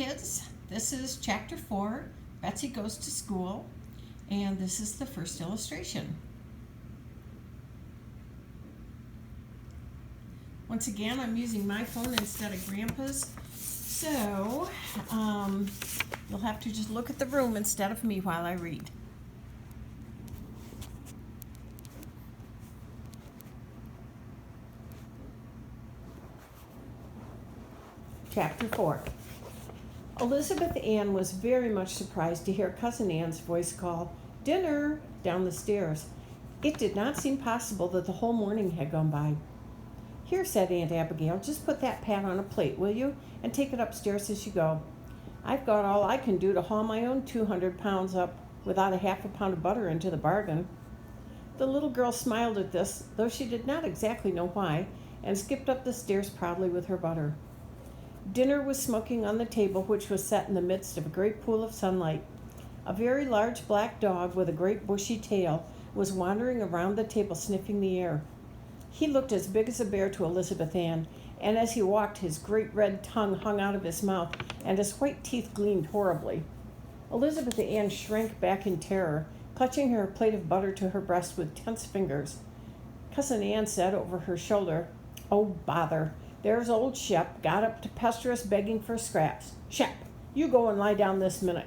kids, this is chapter 4, Betsy Goes to School, and this is the first illustration. Once again, I'm using my phone instead of Grandpa's, so you'll have to just look at the room instead of me while I read. Chapter 4. Elizabeth Ann was very much surprised to hear Cousin Ann's voice call, "Dinner!" down the stairs. It did not seem possible that the whole morning had gone by. "Here," said Aunt Abigail, "just put that pat on a plate, will you, and take it upstairs as you go. I've got all I can do to haul my own 200 pounds up without a half a pound of butter into the bargain." The little girl smiled at this, though she did not exactly know why, and skipped up the stairs proudly with her butter. Dinner was smoking on the table, which was set in the midst of a great pool of sunlight. A very large black dog with a great bushy tail was wandering around the table sniffing the air. He looked as big as a bear to Elizabeth Ann, and as he walked his great red tongue hung out of his mouth and his white teeth gleamed horribly. Elizabeth Ann shrank back in terror, clutching her plate of butter to her breast with tense fingers. Cousin Ann said over her shoulder, "Oh, bother. There's old Shep got up to pester us begging for scraps. Shep, you go and lie down this minute."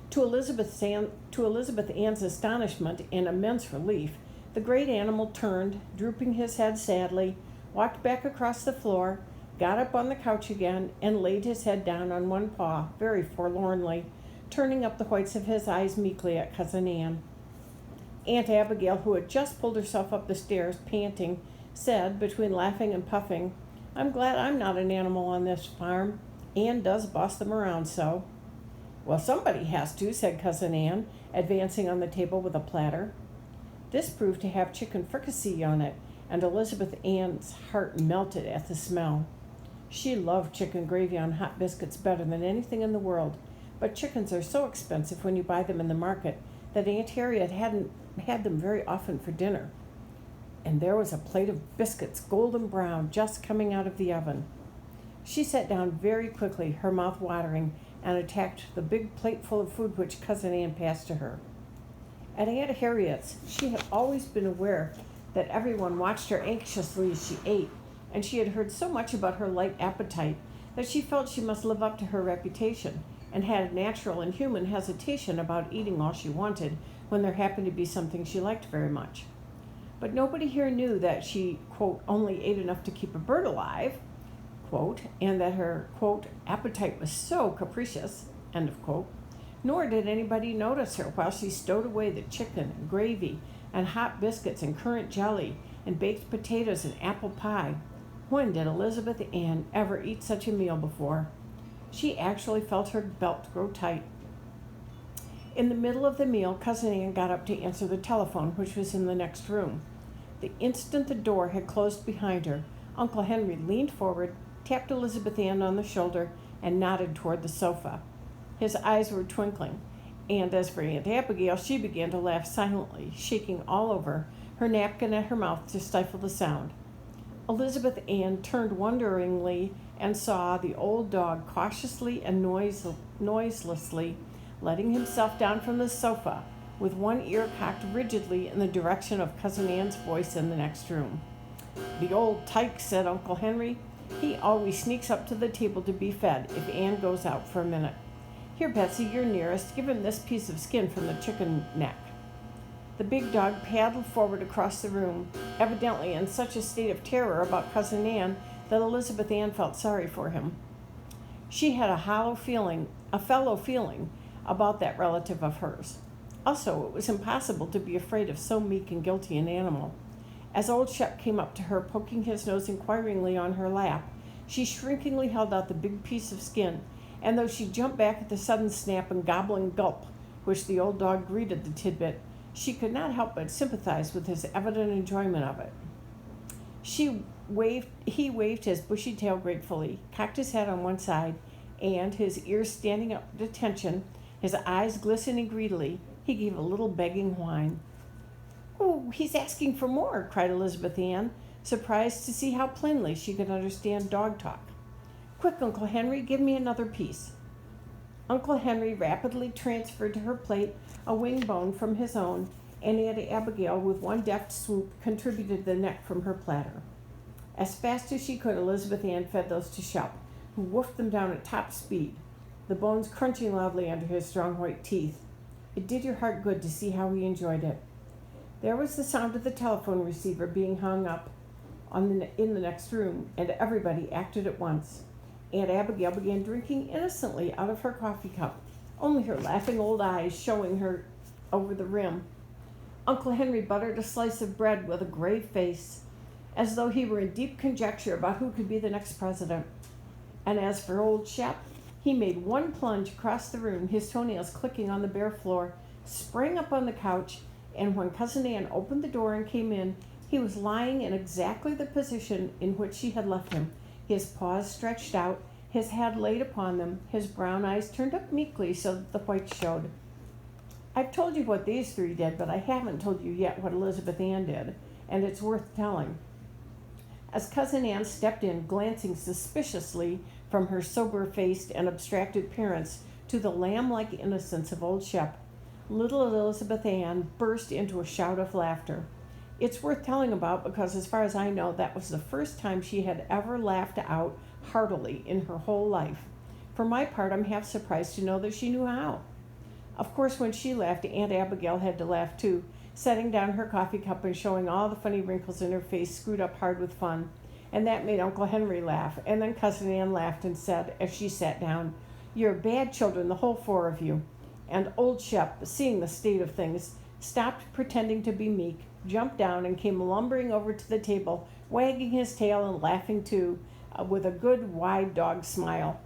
To Elizabeth Ann's astonishment and immense relief, the great animal turned, drooping his head sadly, walked back across the floor, got up on the couch again, and laid his head down on one paw, very forlornly, turning up the whites of his eyes meekly at Cousin Ann. Aunt Abigail, who had just pulled herself up the stairs, panting, said, between laughing and puffing, "I'm glad I'm not an animal on this farm. Ann does boss them around so." "Well, somebody has to," said Cousin Ann, advancing on the table with a platter. This proved to have chicken fricassee on it, and Elizabeth Ann's heart melted at the smell. She loved chicken gravy on hot biscuits better than anything in the world, but chickens are so expensive when you buy them in the market that Aunt Harriet hadn't had them very often for dinner. And there was a plate of biscuits, golden brown, just coming out of the oven. She sat down very quickly, her mouth watering, and attacked the big plateful of food which Cousin Ann passed to her. At Aunt Harriet's, she had always been aware that everyone watched her anxiously as she ate, and she had heard so much about her light appetite that she felt she must live up to her reputation, and had a natural and human hesitation about eating all she wanted when there happened to be something she liked very much. But nobody here knew that she, quote, only ate enough to keep a bird alive, quote, and that her, quote, appetite was so capricious, end of quote. Nor did anybody notice her while she stowed away the chicken and gravy and hot biscuits and currant jelly and baked potatoes and apple pie. When did Elizabeth Ann ever eat such a meal before? She actually felt her belt grow tight. In the middle of the meal, Cousin Ann got up to answer the telephone, which was in the next room. The instant the door had closed behind her, Uncle Henry leaned forward, tapped Elizabeth Ann on the shoulder, and nodded toward the sofa. His eyes were twinkling, and as for Aunt Abigail, she began to laugh silently, shaking all over, her napkin at her mouth to stifle the sound. Elizabeth Ann turned wonderingly and saw the old dog cautiously and noiselessly letting himself down from the sofa, with one ear cocked rigidly in the direction of Cousin Ann's voice in the next room. "The old tyke," said Uncle Henry. "He always sneaks up to the table to be fed if Ann goes out for a minute. Here, Betsy, you're nearest. Give him this piece of skin from the chicken neck." The big dog paddled forward across the room, evidently in such a state of terror about Cousin Ann that Elizabeth Ann felt sorry for him. She had a fellow feeling about that relative of hers. Also, it was impossible to be afraid of so meek and guilty an animal. As old Shep came up to her, poking his nose inquiringly on her lap, she shrinkingly held out the big piece of skin, and though she jumped back at the sudden snap and gobbling gulp which the old dog greeted the tidbit, she could not help but sympathize with his evident enjoyment of it. He waved his bushy tail gratefully, cocked his head on one side, and, his ears standing up at attention, his eyes glistening greedily, he gave a little begging whine. "Oh, he's asking for more," cried Elizabeth Ann, surprised to see how plainly she could understand dog talk. Quick, Uncle Henry, give me another piece. Uncle Henry rapidly transferred to her plate a wing bone from his own, and Aunt Abigail, with one deft swoop, contributed the neck from her platter. As fast as she could, Elizabeth Ann fed those to Shep, who wolfed them down at top speed, the bones crunching loudly under his strong white teeth. It did your heart good to see how he enjoyed it. There was the sound of the telephone receiver being hung up in the next room, and everybody acted at once. Aunt Abigail began drinking innocently out of her coffee cup, only her laughing old eyes showing her over the rim. Uncle Henry buttered a slice of bread with a grave face, as though he were in deep conjecture about who could be the next president. And as for old Shep, he made one plunge across the room, his toenails clicking on the bare floor, sprang up on the couch, and when Cousin Ann opened the door and came in, he was lying in exactly the position in which she had left him, his paws stretched out, his head laid upon them, his brown eyes turned up meekly so that the whites showed. I've told you what these three did, but I haven't told you yet what Elizabeth Ann did, and it's worth telling. As Cousin Ann stepped in, glancing suspiciously from her sober-faced and abstracted parents to the lamb-like innocence of old Shep, little Elizabeth Ann burst into a shout of laughter. It's worth telling about because, as far as I know, that was the first time she had ever laughed out heartily in her whole life. For my part, I'm half surprised to know that she knew how. Of course, when she laughed, Aunt Abigail had to laugh too, setting down her coffee cup and showing all the funny wrinkles in her face screwed up hard with fun. And that made Uncle Henry laugh, and then Cousin Ann laughed and said, as she sat down, "You're bad children, the whole four of you." And old Shep, seeing the state of things, stopped pretending to be meek, jumped down, and came lumbering over to the table, wagging his tail and laughing too, with a good wide dog smile.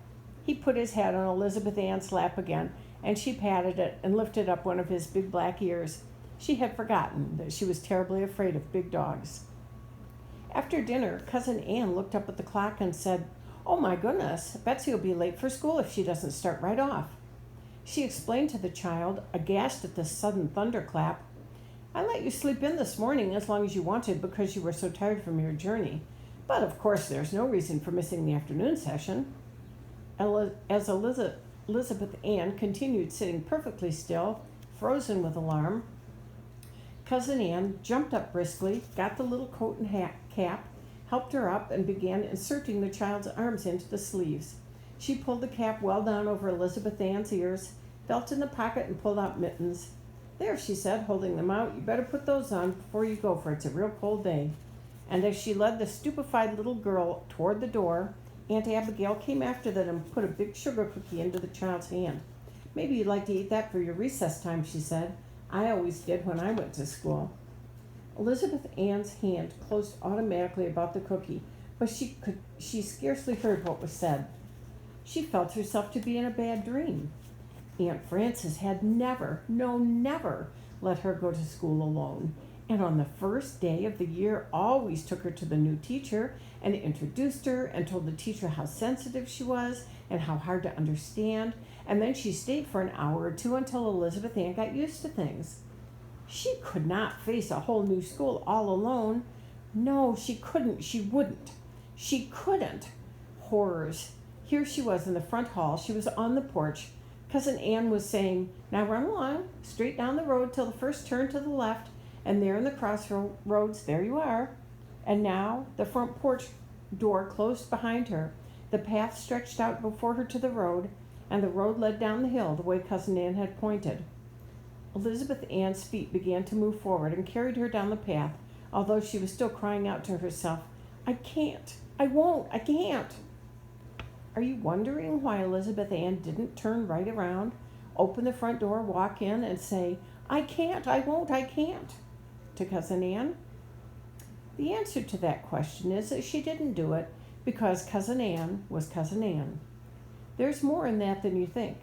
He put his head on Elizabeth Ann's lap again, and she patted it and lifted up one of his big black ears. She had forgotten that she was terribly afraid of big dogs. After dinner, Cousin Ann looked up at the clock and said, "Oh my goodness, Betsy will be late for school if she doesn't start right off." She explained to the child, aghast at this sudden thunderclap, "I let you sleep in this morning as long as you wanted because you were so tired from your journey. But of course there's no reason for missing the afternoon session." As Elizabeth Ann continued sitting perfectly still, frozen with alarm, Cousin Ann jumped up briskly, got the little coat and cap, helped her up, and began inserting the child's arms into the sleeves. She pulled the cap well down over Elizabeth Ann's ears, felt in the pocket, and pulled out mittens. "There," she said, holding them out, "you better put those on before you go, for it's a real cold day." And as she led the stupefied little girl toward the door, Aunt Abigail came after them and put a big sugar cookie into the child's hand. "Maybe you'd like to eat that for your recess time," she said. "I always did when I went to school." Elizabeth Ann's hand closed automatically about the cookie, but she scarcely heard what was said. She felt herself to be in a bad dream. Aunt Frances had never let her go to school alone, and on the first day of the year always took her to the new teacher and introduced her and told the teacher how sensitive she was and how hard to understand, and then she stayed for an hour or two until Elizabeth Ann got used to things. She could not face a whole new school all alone. No, she couldn't. She wouldn't. She couldn't. Horrors. Here she was in the front hall. She was on the porch. Cousin Ann was saying, "Now run along, straight down the road till the first turn to the left, and there in the crossroads, there you are." And now the front porch door closed behind her. The path stretched out before her to the road, and the road led down the hill the way Cousin Ann had pointed. Elizabeth Ann's feet began to move forward and carried her down the path, although she was still crying out to herself, "I can't, I won't, I can't." Are you wondering why Elizabeth Ann didn't turn right around, open the front door, walk in, and say, "I can't, I won't, I can't," to Cousin Ann? The answer to that question is that she didn't do it because Cousin Ann was Cousin Ann. There's more in that than you think.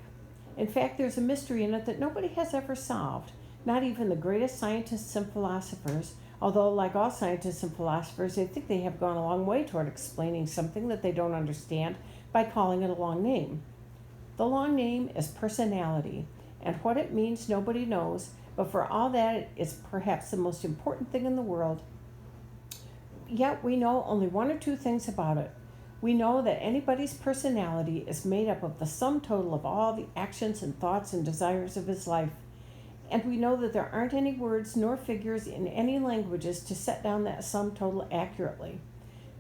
In fact, there's a mystery in it that nobody has ever solved, not even the greatest scientists and philosophers, although, like all scientists and philosophers, they think they have gone a long way toward explaining something that they don't understand by calling it a long name. The long name is personality, and what it means nobody knows, but for all that, it's perhaps the most important thing in the world. Yet we know only one or two things about it. We know that anybody's personality is made up of the sum total of all the actions and thoughts and desires of his life. And we know that there aren't any words nor figures in any languages to set down that sum total accurately.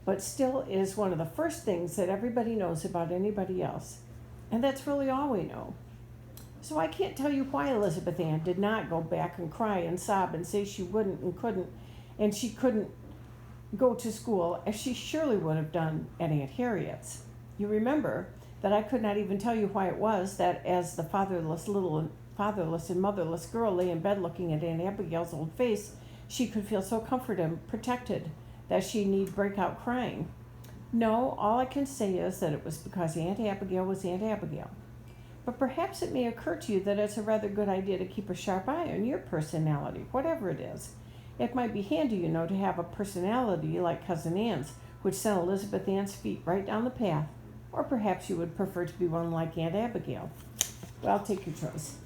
But still, it is one of the first things that everybody knows about anybody else. And that's really all we know. So I can't tell you why Elizabeth Ann did not go back and cry and sob and say she wouldn't and couldn't, and she couldn't go to school as she surely would have done at Aunt Harriet's. You remember that I could not even tell you why it was that as the fatherless and motherless girl lay in bed looking at Aunt Abigail's old face, she could feel so comforted and protected that she need break out crying. No, all I can say is that it was because Aunt Abigail was Aunt Abigail. But perhaps it may occur to you that it's a rather good idea to keep a sharp eye on your personality, whatever it is. It might be handy, to have a personality like Cousin Ann's, which sent Elizabeth Ann's feet right down the path. Or perhaps you would prefer to be one like Aunt Abigail. Well, take your choice.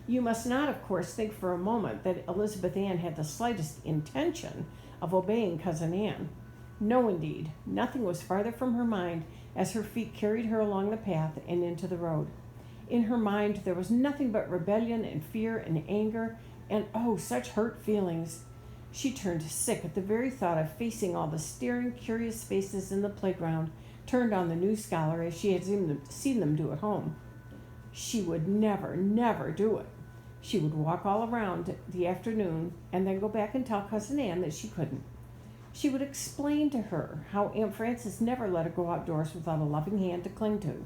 You must not, of course, think for a moment that Elizabeth Ann had the slightest intention of obeying Cousin Ann. No, indeed, nothing was farther from her mind as her feet carried her along the path and into the road. In her mind there was nothing but rebellion and fear and anger and, oh, such hurt feelings. She turned sick at the very thought of facing all the staring, curious faces in the playground turned on the new scholar as she had seen them do at home. She would never, never do it. She would walk all around the afternoon and then go back and tell Cousin Ann that she couldn't. She would explain to her how Aunt Frances never let her go outdoors without a loving hand to cling to.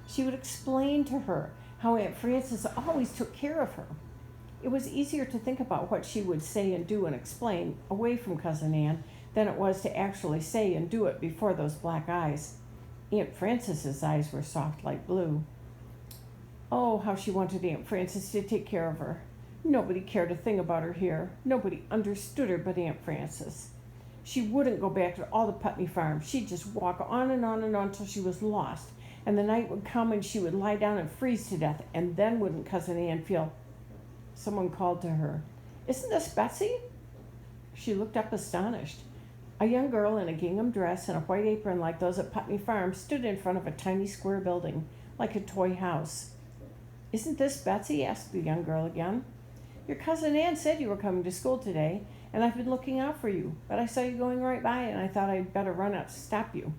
She would explain to her how Aunt Frances always took care of her. It was easier to think about what she would say and do and explain away from Cousin Ann than it was to actually say and do it before those black eyes. Aunt Frances's eyes were soft like blue. Oh, how she wanted Aunt Frances to take care of her. Nobody cared a thing about her here. Nobody understood her but Aunt Frances. She wouldn't go back to all the Putney Farm. She'd just walk on and on and on till she was lost. And the night would come and she would lie down and freeze to death. And then wouldn't Cousin Ann feel... Someone called to her, "Isn't this Betsy?" She looked up astonished. A young girl in a gingham dress and a white apron like those at Putney Farm stood in front of a tiny square building, like a toy house. "Isn't this Betsy?" asked the young girl again. "Your Cousin Ann said you were coming to school today, and I've been looking out for you, but I saw you going right by, and I thought I'd better run out to stop you."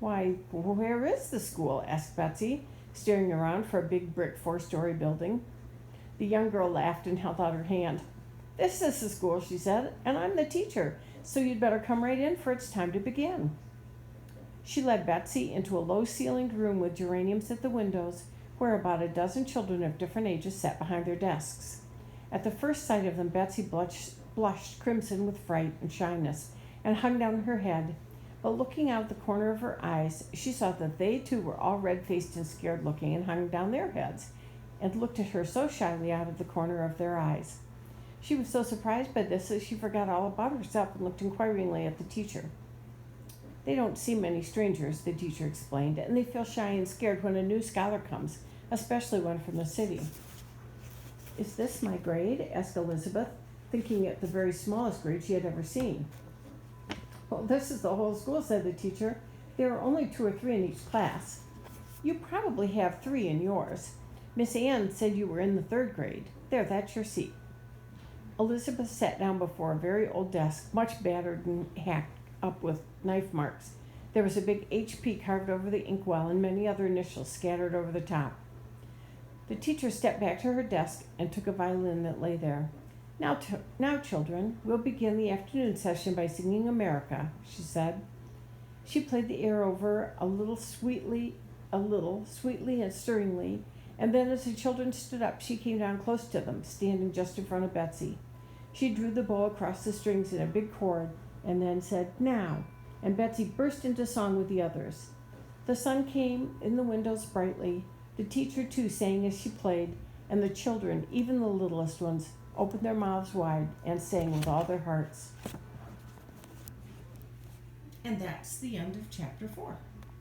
"Why, where is the school?" asked Betsy, staring around for a big brick 4-story building. The young girl laughed and held out her hand. "This is the school," she said, "and I'm the teacher, so you'd better come right in, for it's time to begin." She led Betsy into a low-ceilinged room with geraniums at the windows, where about a dozen children of different ages sat behind their desks. At the first sight of them, Betsy blushed crimson with fright and shyness and hung down her head. But looking out the corner of her eyes, she saw that they too were all red-faced and scared-looking and hung down their heads and looked at her so shyly out of the corner of their eyes. She was so surprised by this that she forgot all about herself and looked inquiringly at the teacher. "They don't see many strangers," the teacher explained, "and they feel shy and scared when a new scholar comes, especially one from the city." "Is this my grade?" asked Elizabeth, thinking it the very smallest grade she had ever seen. "Well, this is the whole school," said the teacher. "There are only 2 or 3 in each class. You probably have 3 in yours. Miss Ann said you were in the 3rd grade. There, that's your seat." Elizabeth sat down before a very old desk, much battered and hacked up with knife marks. There was a big HP carved over the inkwell and many other initials scattered over the top. The teacher stepped back to her desk and took a violin that lay there. Now, children, we'll begin the afternoon session by singing America," she said. She played the air over a little, sweetly and stirringly, and then as the children stood up, she came down close to them, standing just in front of Betsy. She drew the bow across the strings in a big chord and then said, "Now," and Betsy burst into song with the others. The sun came in the windows brightly. The teacher, too, sang as she played, and the children, even the littlest ones, opened their mouths wide and sang with all their hearts. And that's the end of chapter 4.